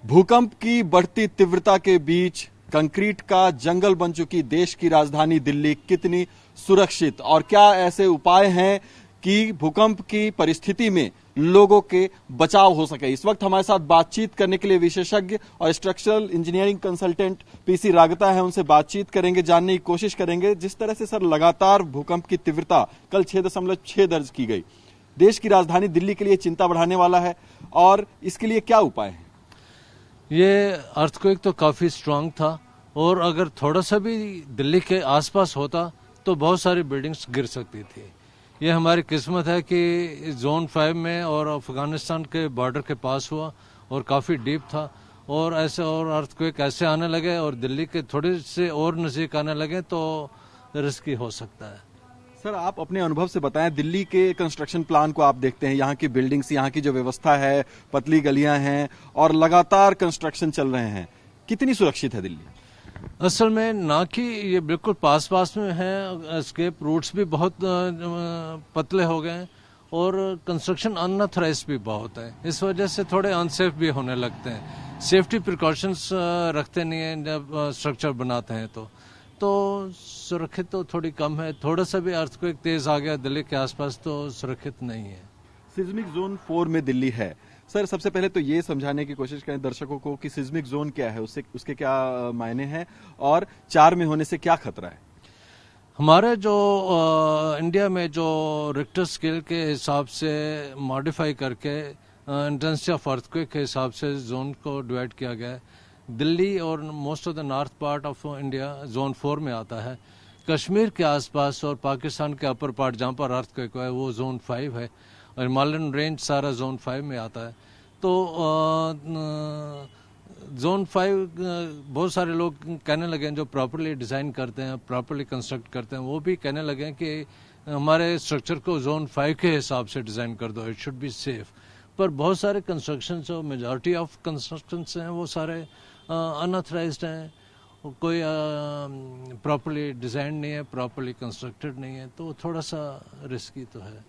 भूकंप की बढ़ती तीव्रता के बीच कंक्रीट का जंगल बन चुकी देश की राजधानी दिल्ली कितनी सुरक्षित और क्या ऐसे उपाय हैं कि भूकंप की परिस्थिति में लोगों के बचाव हो सके। इस वक्त हमारे साथ बातचीत करने के लिए विशेषज्ञ और स्ट्रक्चरल इंजीनियरिंग कंसल्टेंट पीसी रागता है, उनसे बातचीत करेंगे, जानने की कोशिश करेंगे। जिस तरह से सर लगातार भूकंप की तीव्रता कल 6.6 दर्ज की गई, देश की राजधानी दिल्ली के लिए चिंता बढ़ाने वाला है और इसके लिए क्या उपाय है? ये अर्थक्वेक तो काफ़ी स्ट्रांग था और अगर थोड़ा सा भी दिल्ली के आसपास होता तो बहुत सारी बिल्डिंग्स गिर सकती थी। ये हमारी किस्मत है कि जोन 5 में और अफगानिस्तान के बॉर्डर के पास हुआ और काफ़ी डीप था और ऐसे और अर्थक्वेक ऐसे आने लगे और दिल्ली के थोड़े से और नज़दीक आने लगे तो रिस्की हो सकता है। सर, आप अपने अनुभव से बताएं, दिल्ली के कंस्ट्रक्शन प्लान को आप देखते हैं, यहाँ की बिल्डिंग्स, यहाँ की जो व्यवस्था है, पतली गलियां हैं और लगातार कंस्ट्रक्शन चल रहे हैं, कितनी सुरक्षित है दिल्ली? असल में ना कि ये बिल्कुल पास पास में है, एस्केप रूट्स भी बहुत पतले हो गए और कंस्ट्रक्शन अनऑथराइज भी बहुत है। इस वजह से थोड़े अनसेफ भी होने लगते हैं। सेफ्टी प्रिकॉशंस रखते नहीं हैं जब स्ट्रक्चर बनाते हैं तो सुरक्षित तो थोड़ी कम है। थोड़ा सा भी अर्थक्वेक तेज आ गया दिल्ली के आसपास तो सुरक्षित नहीं है। सिज्मिक जोन 4 में दिल्ली है। सर, सबसे पहले तो ये समझाने की कोशिश करें दर्शकों को कि सिज्मिक जोन क्या है, उसके क्या मायने हैं और 4 में होने से क्या खतरा है? हमारे जो इंडिया में जो रिक्टर स्केल के हिसाब से मॉडिफाई करके इंटेंसिटी ऑफ अर्थक्वेक के हिसाब से जोन को डिवाइड किया गया है। दिल्ली और most of the north part of India zone 4 में आता है। कश्मीर के आसपास और पाकिस्तान के अपर पार्ट जहाँ पर अर्थक्वेक है वो जोन 5 है और हिमालयन रेंज सारा जोन 5 में आता है। तो जोन 5 बहुत सारे लोग कहने लगे हैं जो प्रॉपरली डिज़ाइन करते हैं, प्रॉपरली कंस्ट्रक्ट करते हैं, वो भी कहने लगे हैं कि हमारे स्ट्रक्चर को जोन 5 के हिसाब से डिज़ाइन कर दो, इट शुड बी सेफ। पर बहुत सारे कंस्ट्रक्शन जो मेजॉरिटी ऑफ कंस्ट्रक्शंस हैं वो सारे अनऑथराइज्ड हैं, कोई प्रॉपरली डिज़ाइन नहीं है, प्रॉपरली कंस्ट्रक्टेड नहीं है, तो थोड़ा सा रिस्की तो है।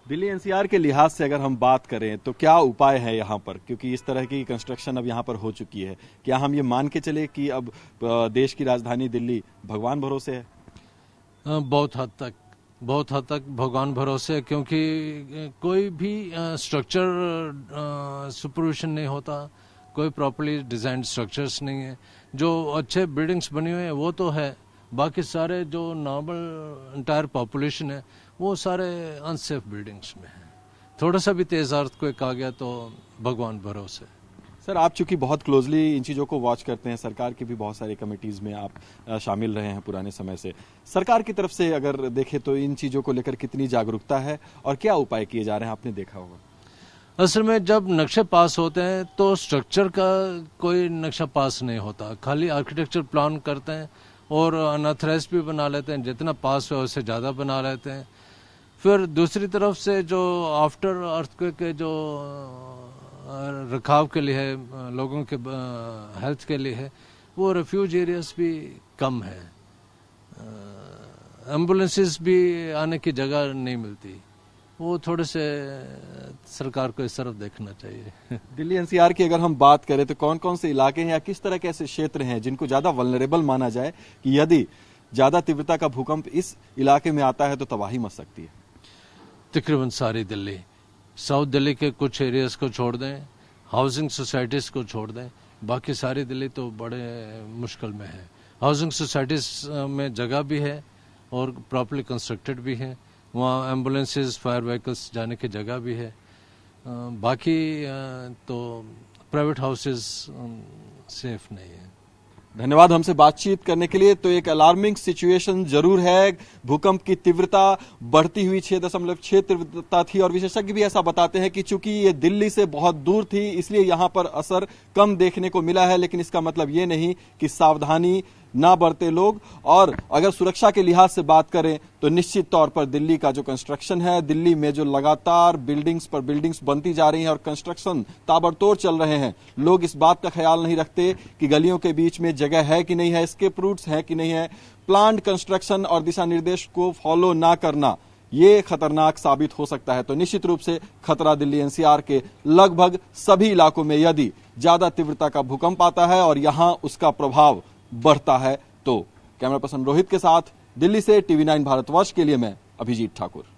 दिल्ली एनसीआर के लिहाज से अगर हम बात करें तो क्या उपाय है यहाँ पर, क्योंकि इस तरह की कंस्ट्रक्शन अब यहाँ पर हो चुकी है, क्या हम ये मान के चले कि अब देश की राजधानी दिल्ली भगवान भरोसे है? बहुत हद तक भगवान भरोसे, क्योंकि कोई भी स्ट्रक्चर सुपरविजन नहीं होता, कोई प्रॉपर्ली डिजाइन स्ट्रक्चर्स नहीं है। जो अच्छे बिल्डिंग्स बनी हुई है वो तो है, बाकी सारे जो नॉर्मल इंटायर पॉपुलेशन है वो सारे अनसेफ बिल्डिंग्स में है। थोड़ा सा भी तेज अर्थक्वेक आ गया तो भगवान भरोसे। सर, आप चूंकि बहुत क्लोजली इन चीज़ों को वॉच करते हैं, सरकार की भी बहुत सारी कमेटीज़ में आप शामिल रहे हैं पुराने समय से, सरकार की तरफ से अगर देखें तो इन चीज़ों को लेकर कितनी जागरूकता है और क्या उपाय किए जा रहे हैं, आपने देखा होगा? असल में जब नक्शे पास होते हैं तो स्ट्रक्चर का कोई नक्शा पास नहीं होता, खाली आर्किटेक्चर प्लान करते हैं और अनऑथराइज भी बना लेते हैं, जितना पास हो उससे ज़्यादा बना लेते हैं। फिर दूसरी तरफ से जो आफ्टर अर्थक्वेक के जो रखाव के लिए है, लोगों के हेल्थ के लिए है, वो रेफ्यूज एरियाज भी कम है, एम्बुलेंसेस भी आने की जगह नहीं मिलती, वो थोड़े से सरकार को इस तरफ देखना चाहिए। दिल्ली एनसीआर की अगर हम बात करें तो कौन कौन से इलाके हैं या किस तरह के ऐसे क्षेत्र हैं जिनको ज्यादा वल्नरेबल माना जाए कि यदि ज्यादा तीव्रता का भूकंप इस इलाके में आता है तो तबाही मच सकती है? तकरीबन सारी दिल्ली, साउथ दिल्ली के कुछ एरियाज को छोड़ दें, हाउसिंग सोसाइटीज को छोड़ दें, बाकी सारी दिल्ली तो बड़े मुश्किल में है। हाउसिंग सोसाइटीज में जगह भी है और प्रॉपर्ली कंस्ट्रक्टेड भी है, वहाँ एम्बुलेंसेस, फायर व्हीकल्स जाने की जगह भी है। बाकी तो प्राइवेट हाउसेस सेफ नहीं है। धन्यवाद हमसे बातचीत करने के लिए। तो एक अलार्मिंग सिचुएशन जरूर है, भूकंप की तीव्रता बढ़ती हुई 6.6 तीव्रता थी और विशेषज्ञ भी ऐसा बताते हैं कि चूंकि ये दिल्ली से बहुत दूर थी इसलिए यहां पर असर कम देखने को मिला है, लेकिन इसका मतलब ये नहीं कि सावधानी ना बरते लोग। और अगर सुरक्षा के लिहाज से बात करें तो निश्चित तौर पर दिल्ली का जो कंस्ट्रक्शन है, दिल्ली में जो लगातार बिल्डिंग्स पर बिल्डिंग्स बनती जा रही हैं और कंस्ट्रक्शन ताबड़तोड़ चल रहे हैं, लोग इस बात का ख्याल नहीं रखते कि गलियों के बीच में जगह है कि नहीं है, एस्केप रूट्स है कि नहीं है। प्लान्ड कंस्ट्रक्शन और दिशा निर्देश को फॉलो ना करना ये खतरनाक साबित हो सकता है। तो निश्चित रूप से खतरा दिल्ली एनसीआर के लगभग सभी इलाकों में यदि ज्यादा तीव्रता का भूकंप आता है और यहां उसका प्रभाव बढ़ता है तो। कैमरा पर्सन रोहित के साथ दिल्ली से टीवी 9 भारतवर्ष के लिए मैं अभिजीत ठाकुर।